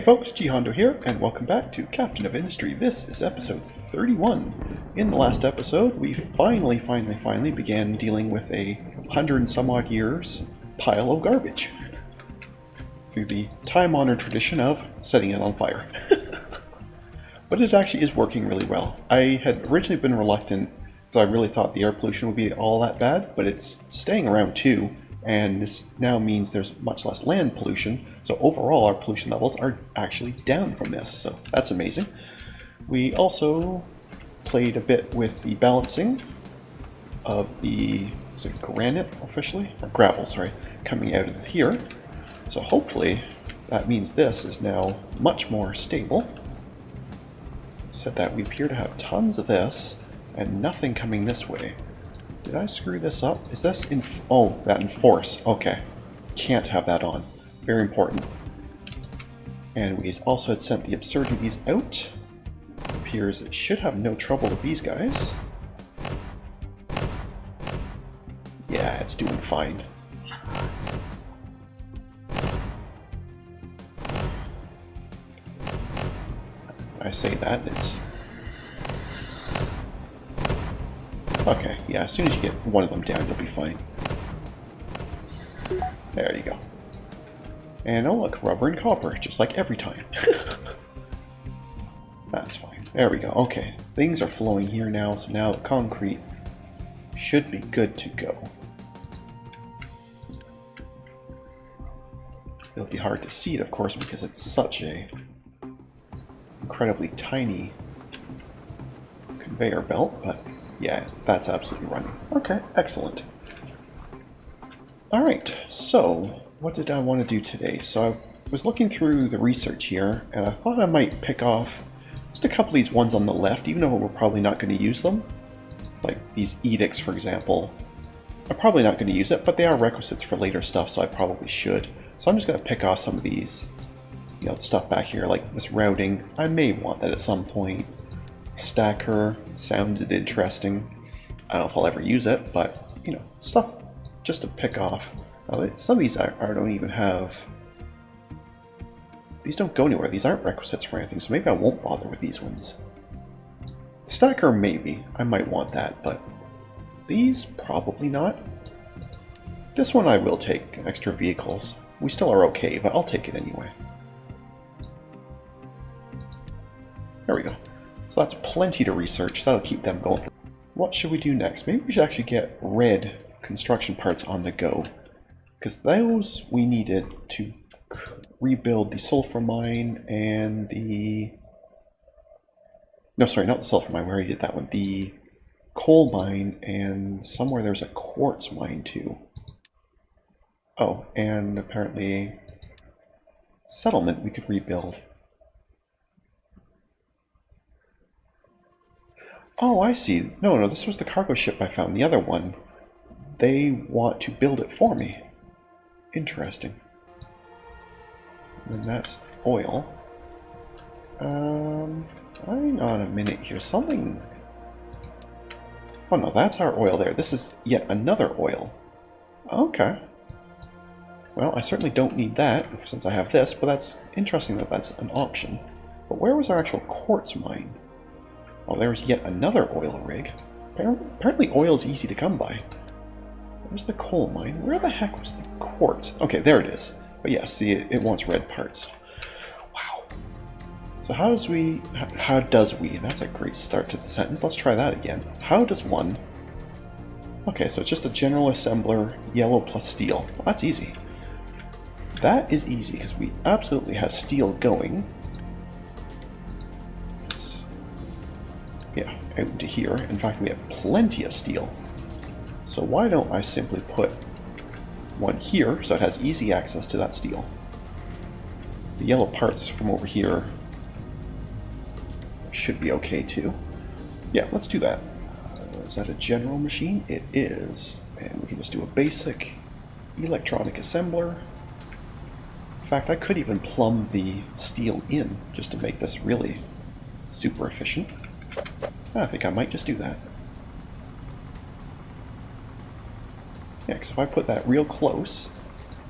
Hey folks, GHondo here, and welcome back to Captain of Industry. This is episode 31. In the last episode, we finally began dealing with a 100 and some odd years pile of garbage. Through the time-honored tradition of setting it on fire. But it actually is working really well. I had originally been reluctant, because I really thought the air pollution would be all that bad, but it's staying around 2. And this now means there's much less land pollution, so overall our pollution levels are actually down from this, so that's amazing. We also played a bit with the balancing of the, is it granite officially? Or gravel, sorry, coming out of here. So hopefully that means this is now much more stable. Said that we appear to have tons of this and nothing coming this way. Did I screw this up? Is this in... oh, that enforce. Okay. Can't have that on. Very important. And we also had sent the absurdities out. Appears it should have no trouble with these guys. Yeah, it's doing fine. I say that, it's... okay, yeah, as soon as you get one of them down, you'll be fine. There you go. And oh look, rubber and copper, just like every time. That's fine. There we go. Okay, things are flowing here now, so now the concrete should be good to go. It'll be hard to see it, of course, because it's such a incredibly tiny conveyor belt, but yeah, that's absolutely running. Okay, excellent. Alright, so what did I want to do today? So I was looking through the research here, and I thought I might pick off just a couple of these ones on the left, even though we're probably not going to use them. Like these edicts, for example. I'm probably not going to use it, but they are requisites for later stuff, so I probably should. So I'm just going to pick off some of these, you know, stuff back here, like this routing. I may want that at some point. Stacker sounded interesting. I don't know if I'll ever use it, but you know, stuff just to pick off. Some of these I don't even have. These don't go anywhere. These aren't requisites for anything, so maybe I won't bother with these ones. Stacker, maybe. I might want that, but these probably not. This one I will take, extra vehicles. We still are okay, but I'll take it anyway. There we go. So that's plenty to research. That'll keep them going. What should we do next? Maybe we should actually get red construction parts on the go. Because those we needed to rebuild the sulfur mine and the... no, sorry, not the sulfur mine. We already did that one. The coal mine, and somewhere there's a quartz mine too. Oh, and apparently settlement we could rebuild. Oh, I see. No, this was the cargo ship I found. The other one. They want to build it for me. Interesting. And that's oil. Hang on a minute here. Something... oh no, that's our oil there. This is yet another oil. Okay. Well, I certainly don't need that since I have this, but that's interesting that that's an option. But where was our actual quartz mine? Oh, there's yet another oil rig. Apparently oil is easy to come by. Where's the coal mine? Where the heck was the quartz? Okay, there it is. But yeah, see, it wants red parts. Wow. So how does we... That's a great start to the sentence. Let's try that again. How does one... okay, so it's just a general assembler, yellow plus steel. Well, that's easy. That is easy, because we absolutely have steel going. Yeah, out into here. In fact, we have plenty of steel. So why don't I simply put one here so it has easy access to that steel. The yellow parts from over here should be okay too. Yeah, let's do that. Is that a general machine? It is. And we can just do a basic electronic assembler. In fact, I could even plumb the steel in just to make this really super efficient. I think I might just do that. Yeah, because if I put that real close,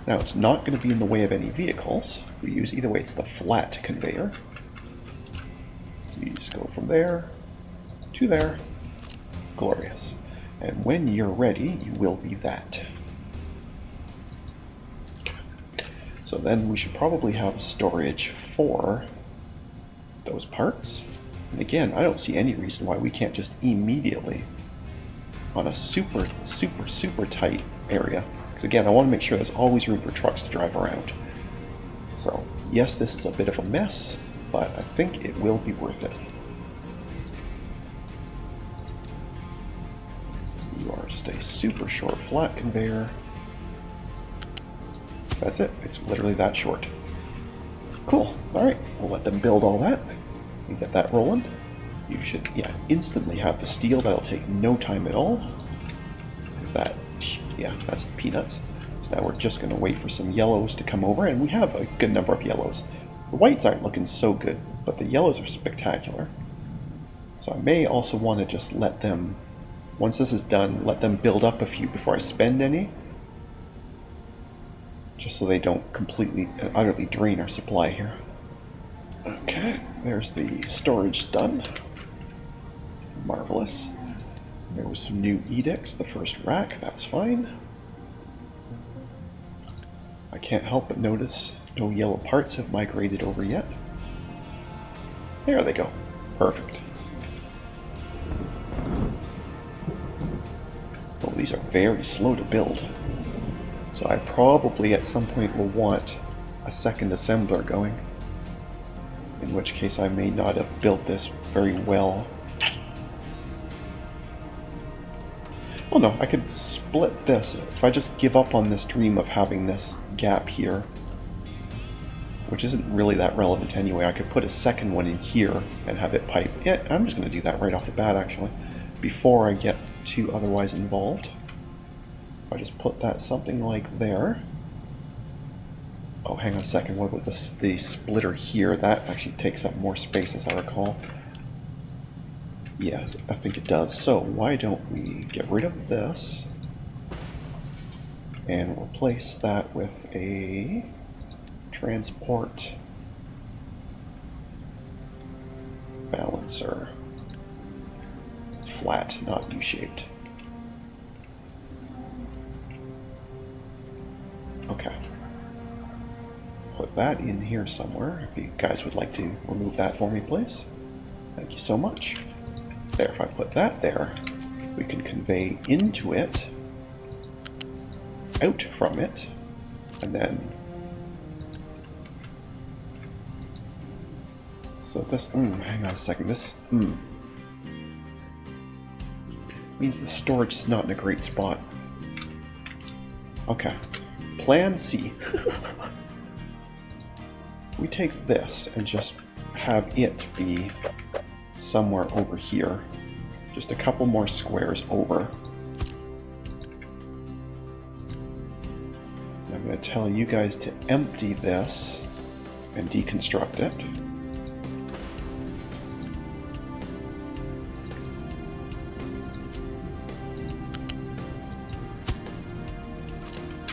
Now it's not going to be in the way of any vehicles. We use either way, it's the flat conveyor. You just go from there to there. Glorious. And when you're ready, you will be that. Okay. So then we should probably have storage for those parts. And again, I don't see any reason why we can't just immediately, on a super tight area, because again, I want to make sure there's always room for trucks to drive around. So yes, this is a bit of a mess, but I think it will be worth it. You are just a super short flat conveyor. That's it. It's literally that short. Cool. Alright, we'll let them build all that and get that rolling. You should, yeah, instantly have the steel. That'll take no time at all. Is that, yeah, that's the peanuts. So now we're just going to wait for some yellows to come over, and we have a good number of yellows. The whites aren't looking so good, but the yellows are spectacular. So I may also want to just let them, once this is done, let them build up a few before I spend any. Just so they don't completely and utterly drain our supply here. Okay, there's the storage done. Marvelous. There was some new edicts, the first rack, that's fine. I can't help but notice no yellow parts have migrated over yet. There they go. Perfect. Oh, these are very slow to build. So I probably at some point will want a second assembler going. In which case I may not have built this very well. Well, no, I could split this. If I just give up on this dream of having this gap here, which isn't really that relevant anyway, I could put a second one in here and have it pipe. Yeah, I'm just going to do that right off the bat, actually, before I get too otherwise involved. If I just put that something like there. Oh, hang on a second, what about the splitter here? That actually takes up more space, as I recall. Yeah, I think it does. So why don't we get rid of this and replace that with a transport balancer. Flat, not U-shaped. Okay. Put that in here somewhere. If you guys would like to remove that for me, please. Thank you so much. There, if I put that there, we can convey into it, out from it, and then... So this, hang on a second, this, means the storage is not in a great spot. Okay, plan C. We take this and just have it be somewhere over here. Just a couple more squares over. And I'm going to tell you guys to empty this and deconstruct it.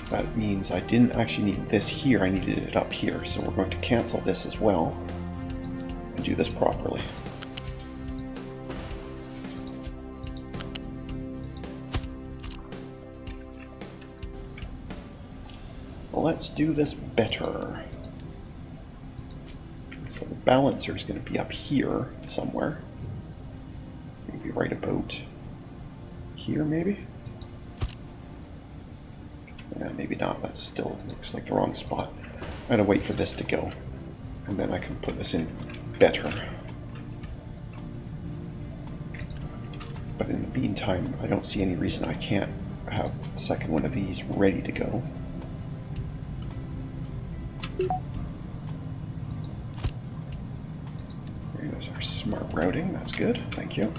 That means I didn't actually need this here, I needed it up here. So we're going to cancel this as well and do this properly. Let's do this better. So the balancer is going to be up here somewhere. Maybe right about here, maybe? Yeah, maybe not. That still looks like the wrong spot. I gotta wait for this to go, and then I can put this in better. But in the meantime, I don't see any reason I can't have a second one of these ready to go. There's our smart routing, that's good, thank you.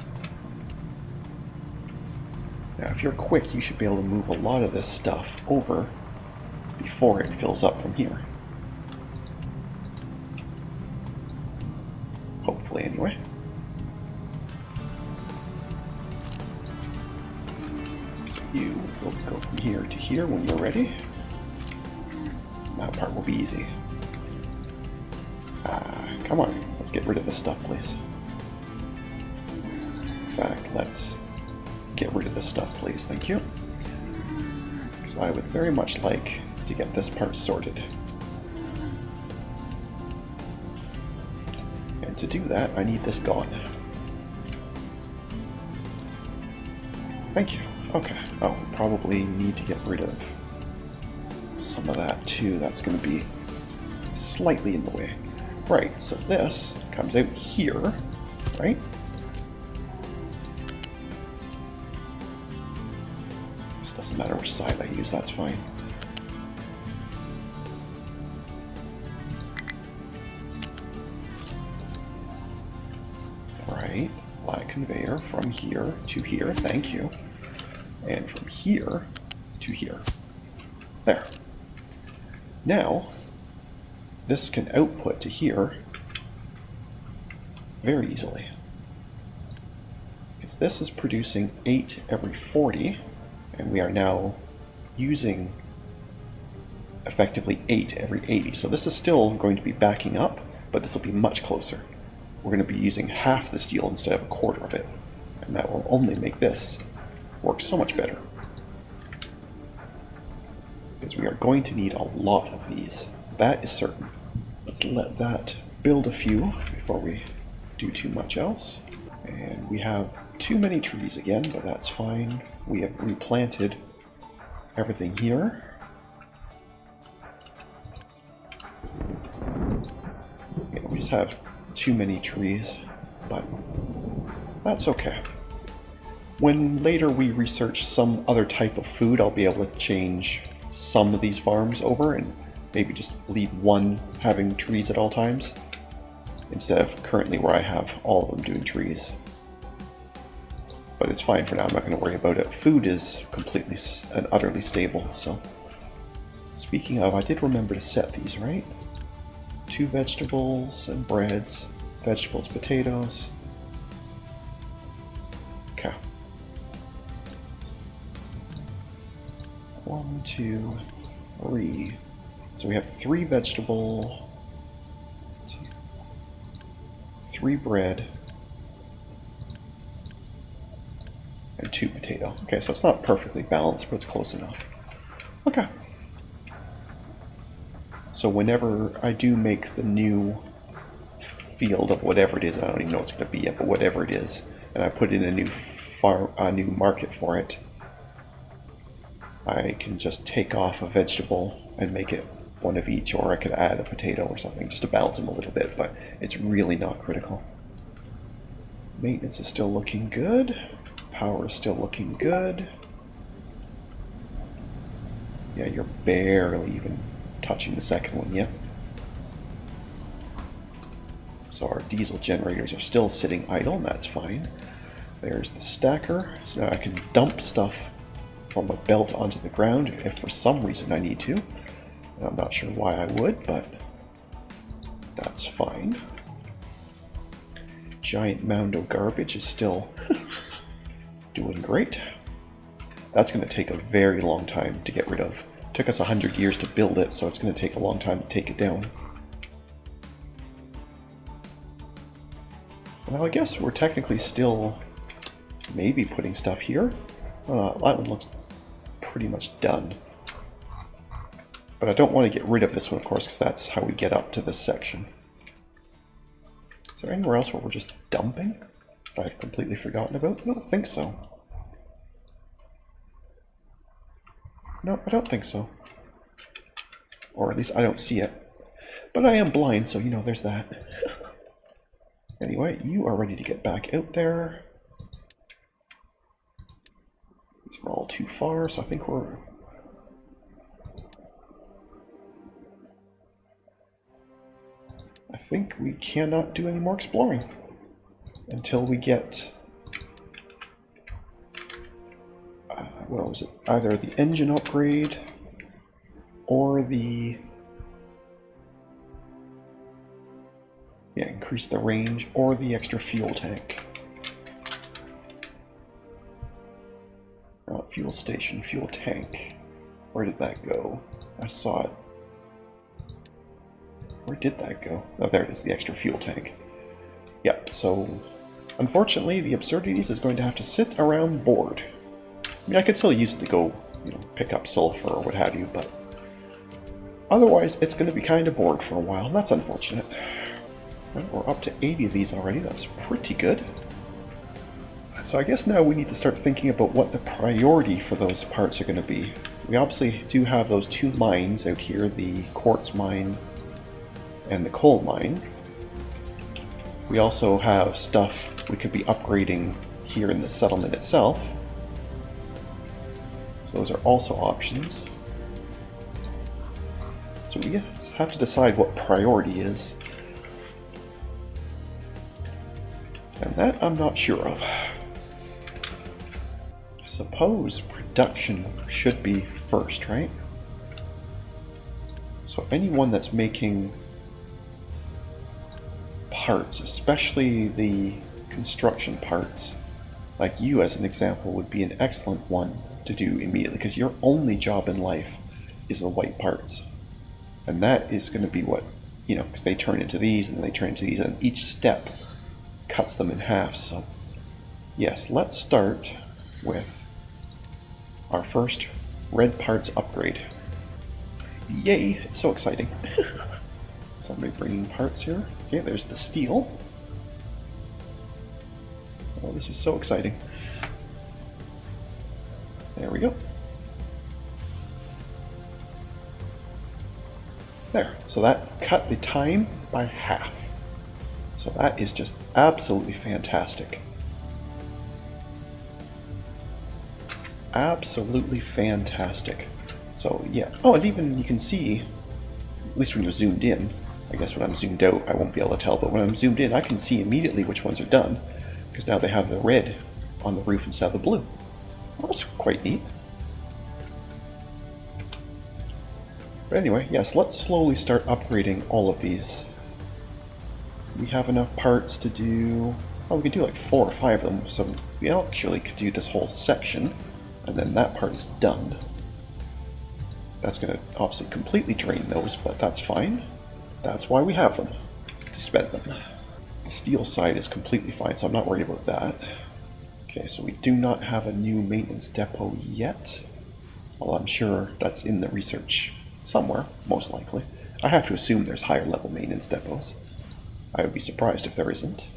Now if you're quick, you should be able to move a lot of this stuff over before it fills up from here. Hopefully, anyway. So you will go from here to here when you're ready. That part will be easy. Come on, let's get rid of this stuff, please. In fact, let's get rid of this stuff, please. Thank you. Because I would very much like to get this part sorted. And to do that, I need this gone. Thank you. Okay. Oh, probably need to get rid of some of that too. That's going to be slightly in the way. Right, so this comes out here, right? This doesn't matter which side I use, that's fine. Right, flat conveyor from here to here, thank you. And from here to here. There. Now, this can output to here very easily. Because this is producing 8 every 40, and we are now using effectively 8 every 80. So this is still going to be backing up, but this will be much closer. We're going to be using half the steel instead of a quarter of it, and that will only make this work so much better. Because we are going to need a lot of these. That is certain. Let's let that build a few before we do too much else. And we have too many trees again, but that's fine. We have replanted everything here. Yeah, we just have too many trees, but that's okay. When later we research some other type of food, I'll be able to change some of these farms over and maybe just leave one having trees at all times, instead of currently where I have all of them doing trees. But it's fine for now, I'm not going to worry about it. Food is completely and utterly stable, so. Speaking of, I did remember to set these, right? 2 vegetables and breads. Vegetables, potatoes. Okay. 1, 2, 3. So we have 3 vegetable, 3 bread, and 2 potato. Okay, so it's not perfectly balanced, but it's close enough. Okay. So whenever I do make the new field of whatever it is, I don't even know what it's going to be yet, but whatever it is, and I put in a new market for it, I can just take off a vegetable and make it one of each, or I could add a potato or something just to balance them a little bit, but it's really not critical. Maintenance is still looking good. Power is still looking good. Yeah, you're barely even touching the second one yet. So our diesel generators are still sitting idle, and that's fine. There's the stacker, so now I can dump stuff from a belt onto the ground if for some reason I need to. I'm not sure why I would, but that's fine. Giant mound of garbage is still doing great. That's going to take a very long time to get rid of. It took us 100 years to build it, so it's going to take a long time to take it down. Well, I guess we're technically still maybe putting stuff here. That one looks pretty much done. But I don't want to get rid of this one, of course, because that's how we get up to this section. Is there anywhere else where we're just dumping that I've completely forgotten about? I don't think so. No, I don't think so. Or at least I don't see it. But I am blind, so you know, there's that. Anyway, you are ready to get back out there. These are all too far, so I think we're... I think we cannot do any more exploring until we get... what was it? Either the engine upgrade or the... yeah, increase the range, or the extra fuel tank. Not fuel station, fuel tank. Where did that go? I saw it Where did that go? Oh, there it is, the extra fuel tank. Yep, so unfortunately, the Absurdities is going to have to sit around bored. I mean, I could still use it to go, pick up sulfur or what have you, but otherwise, it's going to be kind of bored for a while. That's unfortunate. Well, we're up to 80 of these already. That's pretty good. So I guess now we need to start thinking about what the priority for those parts are going to be. We obviously do have those two mines out here, the quartz mine and the coal mine. We also have stuff we could be upgrading here in the settlement itself. So those are also options. So we have to decide what priority is. And that I'm not sure of. I suppose production should be first, right? So anyone that's making parts, especially the construction parts, like you as an example, would be an excellent one to do immediately, because your only job in life is the white parts. And that is going to be what, because they turn into these and they turn into these, and each step cuts them in half. So yes, let's start with our first red parts upgrade. Yay, it's so exciting. Somebody bringing parts here. Okay, there's the steel. Oh, this is so exciting. There we go. There, so that cut the time by half. So that is just absolutely fantastic. Absolutely fantastic. So yeah, oh, and even you can see, at least when you're zoomed in, I guess when I'm zoomed out I won't be able to tell, but when I'm zoomed in I can see immediately which ones are done, because now they have the red on the roof instead of the blue. Well, that's quite neat. But anyway, yes, let's slowly start upgrading all of these. We have enough parts to do, we could do like 4 or 5 of them, so we actually could do this whole section, and then that part is done. That's going to obviously completely drain those, but that's fine. That's why we have them, to spend them. The steel side is completely fine, so I'm not worried about that. Okay, so we do not have a new maintenance depot yet. Well, I'm sure that's in the research somewhere, most likely. I have to assume there's higher level maintenance depots. I would be surprised if there isn't.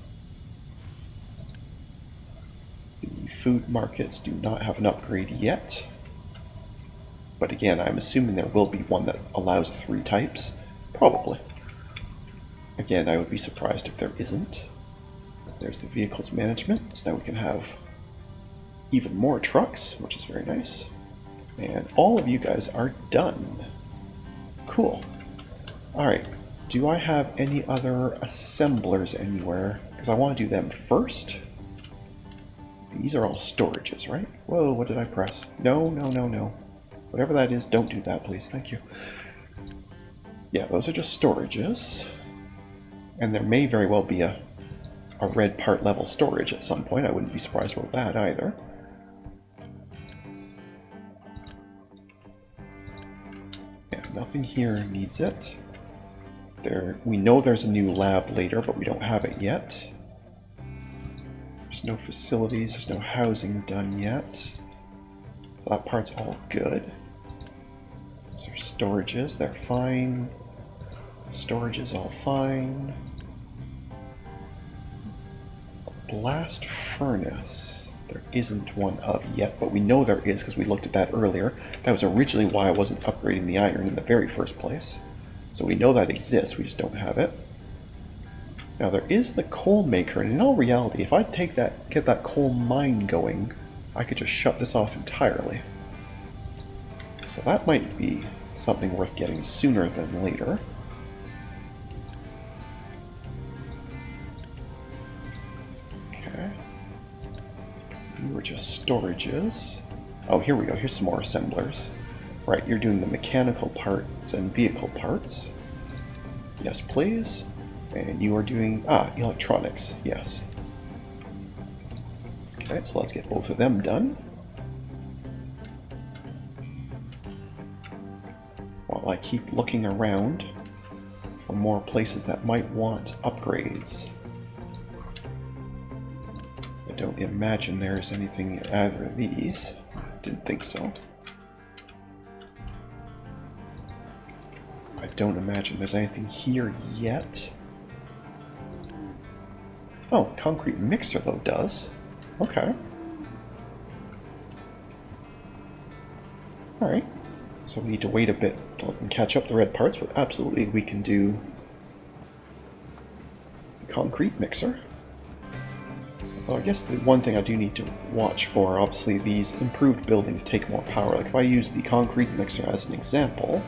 The food markets do not have an upgrade yet. But again, I'm assuming there will be one that allows 3 types. Probably. Again, I would be surprised if there isn't. There's the vehicles management, so now we can have even more trucks, which is very nice. And all of you guys are done. Cool. Alright, do I have any other assemblers anywhere? Because I want to do them first. These are all storages, right? Whoa, what did I press? No, no, no, no. Whatever that is, don't do that, please. Thank you. Yeah, those are just storages. And there may very well be a red part level storage at some point. I wouldn't be surprised about that either. Yeah, nothing here needs it. We know there's a new lab later, but we don't have it yet. There's no facilities, there's no housing done yet. That part's all good. Those are storages, they're fine. Storage is all fine. Blast furnace. There isn't one of yet, but we know there is because we looked at that earlier. That was originally why I wasn't upgrading the iron in the very first place. So we know that exists, we just don't have it. Now there is the coal maker, and in all reality, if I get that coal mine going, I could just shut this off entirely. So that might be something worth getting sooner than later. Okay. You were just storages. Oh, here we go. Here's some more assemblers. Right, you're doing the mechanical parts and vehicle parts. Yes, please. And you are doing, electronics. Yes. Okay, so let's get both of them done. While I keep looking around for more places that might want upgrades. I don't imagine there's anything in either of these. Didn't think so. I don't imagine there's anything here yet. Oh, the concrete mixer though does. Okay. Alright. So we need to wait a bit to let them catch up the red parts, but absolutely we can do the concrete mixer. Well, I guess the one thing I do need to watch for, obviously these improved buildings take more power. Like if I use the concrete mixer as an example,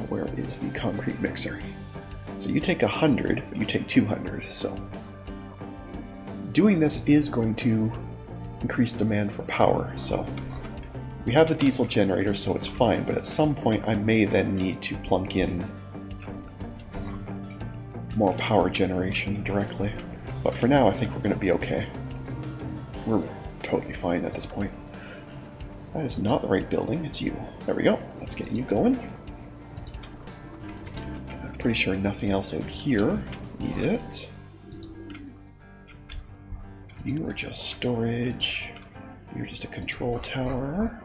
where is the concrete mixer? So you take 100, but you take 200, so doing this is going to increase demand for power. So we have the diesel generator, so it's fine, but at some point I may then need to plunk in more power generation directly. But for now, I think we're going to be okay. We're totally fine at this point. That is not the right building, it's you. There we go. Let's get you going. I'm pretty sure nothing else out here. Need it. You are just storage. You're just a control tower.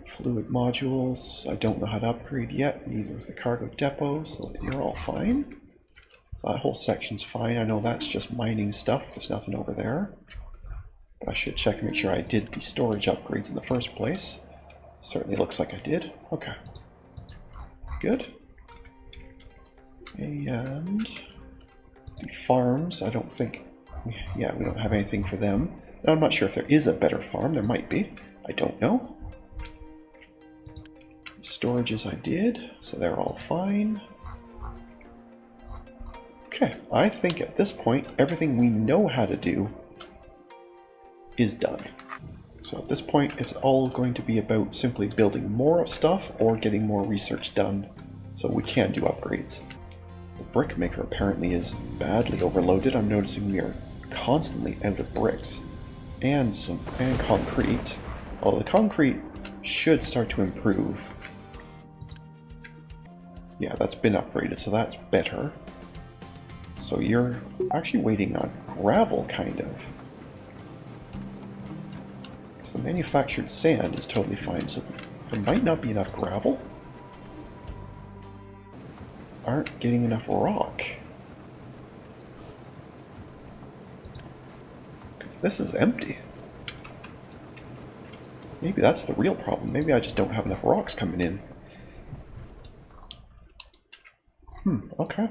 Fluid modules. I don't know how to upgrade yet. Neither is the cargo depot, so you're all fine. That whole section's fine. I know that's just mining stuff. There's nothing over there. But I should check and make sure I did the storage upgrades in the first place. Certainly looks like I did. Okay. Good. And the farms, I don't think... Yeah, we don't have anything for them. Now, I'm not sure if there is a better farm. There might be. I don't know. Storages I did, so they're all fine. Okay, I think at this point, everything we know how to do is done. So at this point, it's all going to be about simply building more stuff or getting more research done so we can do upgrades. The brick maker apparently is badly overloaded. I'm noticing we are constantly out of bricks and concrete. Although the concrete should start to improve. Yeah, that's been upgraded, so that's better. So you're actually waiting on gravel, kind of. Because the manufactured sand is totally fine, so there might not be enough gravel. Aren't getting enough rock. Because this is empty. Maybe that's the real problem. Maybe I just don't have enough rocks coming in. Okay.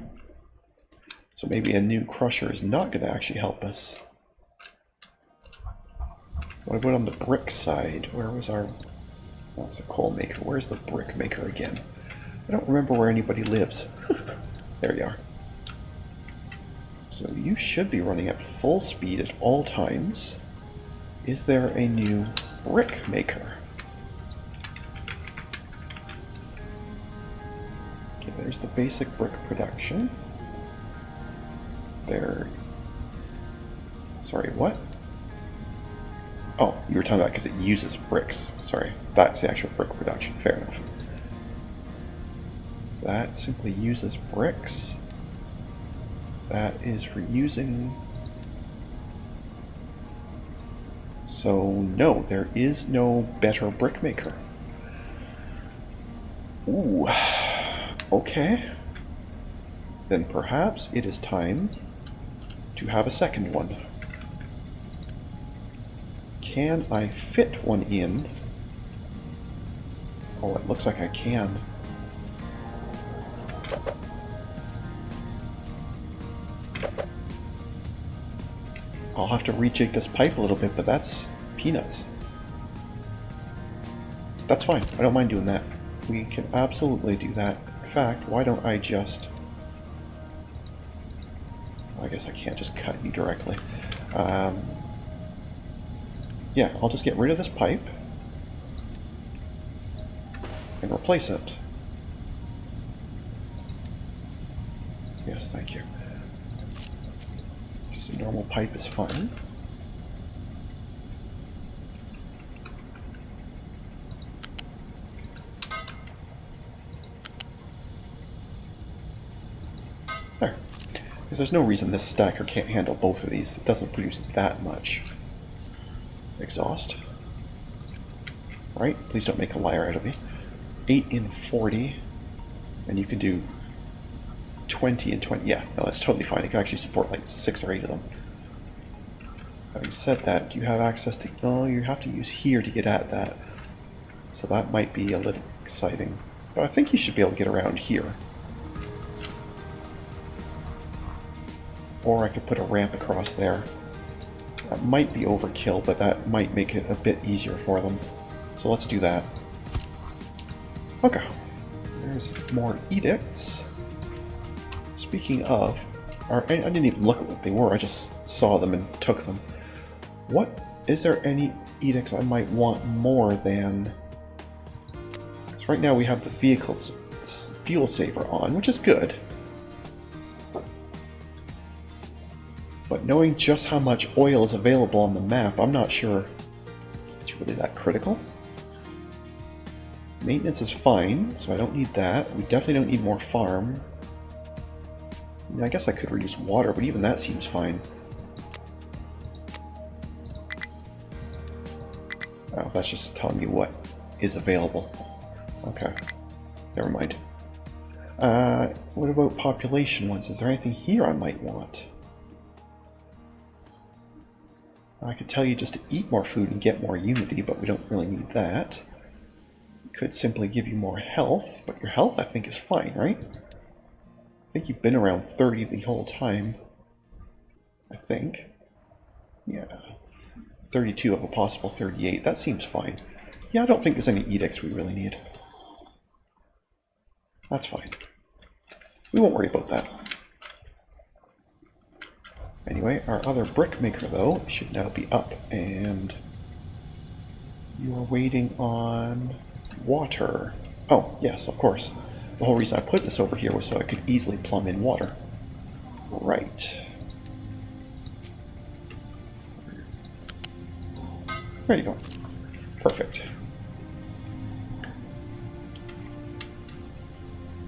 So maybe a new crusher is not going to actually help us. What about on the brick side? Where was our... That's a coal maker. Where's the brick maker again? I don't remember where anybody lives. There you are. So you should be running at full speed at all times. Is there a new brick maker? Okay, there's the basic brick production. There. Sorry, what? Oh, you were talking about because it uses bricks. Sorry, that's the actual brick production. Fair enough. That simply uses bricks. That is for using... So, no, there is no better brick maker. Ooh. Okay. Then perhaps it is time to have a second one. Can I fit one in? Oh, it looks like I can. I'll have to rejig this pipe a little bit, but that's peanuts. That's fine. I don't mind doing that. We can absolutely do that. In fact, why don't I just... I guess I can't just cut you directly. Yeah, I'll just get rid of this pipe and replace it. Yes, thank you. Just a normal pipe is fine. There. Because there's no reason this stacker can't handle both of these. It doesn't produce that much exhaust. Right? Please don't make a liar out of me. 8 in 40. And you can do 20 and 20. Yeah, no, that's totally fine. It can actually support like 6 or 8 of them. Having said that, do you have access to... Oh, you have to use here to get at that. So that might be a little exciting. But I think you should be able to get around here. Or I could put a ramp across there. That might be overkill, but that might make it a bit easier for them. So let's do that. Okay. There's more edicts. Speaking of... I didn't even look at what they were, I just saw them and took them. What? Is there any edicts I might want more than... So right now we have the vehicle's fuel saver on, which is good. But knowing just how much oil is available on the map, I'm not sure it's really that critical. Maintenance is fine, so I don't need that. We definitely don't need more farm. I mean, I guess I could reduce water, but even that seems fine. Oh, that's just telling me what is available. Okay, never mind. What about population ones? Is there anything here I might want? I could tell you just to eat more food and get more unity, but we don't really need that. Could simply give you more health, but your health I think is fine, right? I think you've been around 30 the whole time. I think. Yeah. 32 of a possible 38. That seems fine. Yeah, I don't think there's any edicts we really need. That's fine. We won't worry about that. Anyway, our other brick maker, though, should now be up, and you are waiting on water. Oh, yes, of course. The whole reason I put this over here was so I could easily plumb in water. Right. There you go. Perfect.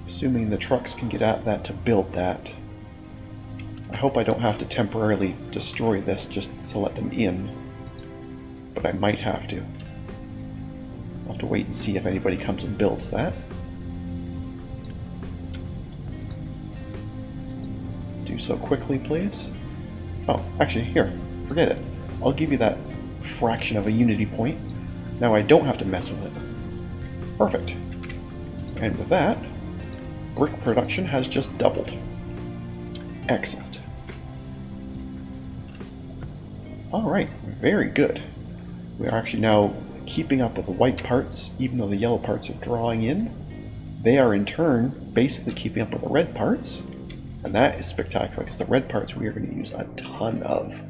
Assuming the trucks can get at that to build that. I hope I don't have to temporarily destroy this just to let them in. But I might have to. I'll have to wait and see if anybody comes and builds that. Do so quickly, please. Oh, actually, here. Forget it. I'll give you that fraction of a unity point. Now I don't have to mess with it. Perfect. And with that, brick production has just doubled. Excellent. Alright, very good. We are actually now keeping up with the white parts, even though the yellow parts are drawing in. They are in turn basically keeping up with the red parts. And that is spectacular, because the red parts we are going to use a ton of.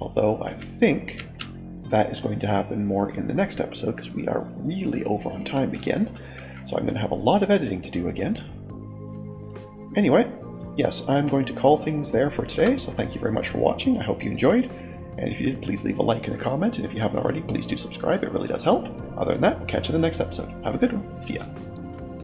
Although I think that is going to happen more in the next episode, because we are really over on time again. So I'm going to have a lot of editing to do again. Anyway, yes, I'm going to call things there for today, so thank you very much for watching. I hope you enjoyed. And if you did, please leave a like and a comment. And if you haven't already, please do subscribe. It really does help. Other than that, catch you in the next episode. Have a good one. See ya.